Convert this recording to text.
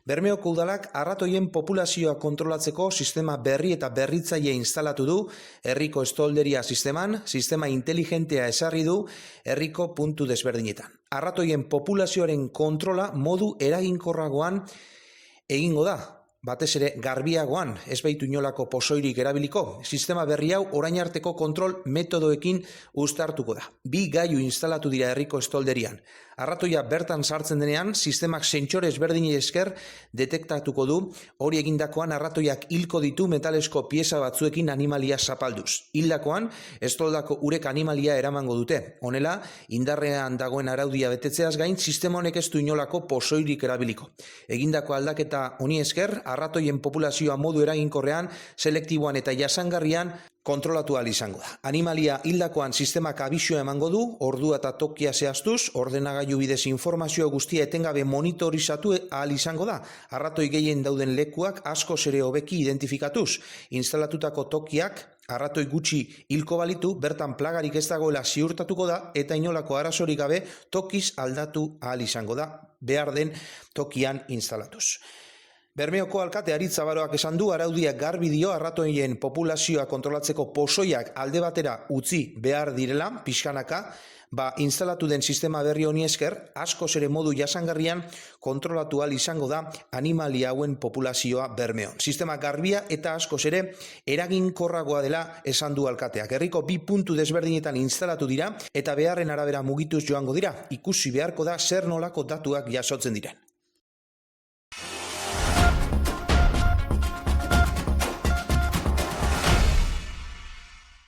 Bermeoko udalak arratoien populazioa kontrolatzeko sistema berri eta berritzaile instalatu du herriko estolderia sisteman, sistema inteligentea ezarri du herriko puntu desberdinetan. Arratoien populazioaren kontrola modu eraginkorragoan egingo da. Batez ere garbiagoan, ez baitu inolako pozoirik erabiliko. Sistema berri hau orain arteko kontrol metodoekin uztartuko da. 2 gailu instalatu dira herriko estolderian. Arratoia bertan sartzen denean, sistemak sentsore ezberdinei esker detektatuko du, hori egindakoan arratoiak hilko ditu metalesko pieza batzuekin animalia zapalduz. Hildakoan, estoldako urek animalia eramango dute. Honela, indarrean dagoen araudia betetzeaz gain, sistema honek ez du inolako pozoirik erabiliko. Egindako aldaketa honi esker, arratoien populazioa modu eraginkorrean, selektiboan eta jasangarrian kontrolatu ahal izango da. Animalia hildakoan sistemak abisua emango du, ordua eta tokia zehaztuz, ordenagailu bidez informazio guztia etengabe monitorizatu ahal izango da. Arratoi gehien dauden lekuak askoz ere hobeki identifikatuz. Instalatutako tokiak arratoi gutxi hilko balitu, bertan plagarik ez dagoela ziurtatuko da eta inolako arazorik gabe tokiz aldatu ahal izango da, behar den tokian instalatuz. Bermeoko alkate Aritz Zabaroak esan du araudiak garbi dio arratoien populazioa kontrolatzeko pozoiak alde batera utzi behar direla, pixkanaka, instalatu den sistema berri honi esker, askoz ere modu jasangarrian kontrolatu ahal izango da animalia hauen populazioa Bermeon. Sistema garbia eta askoz ere eraginkorragoa dela esan du alkateak. Herriko 2 puntu desberdinetan instalatu dira eta beharren arabera mugituz joango dira. Ikusi beharko da zer nolako datuak jasotzen diren.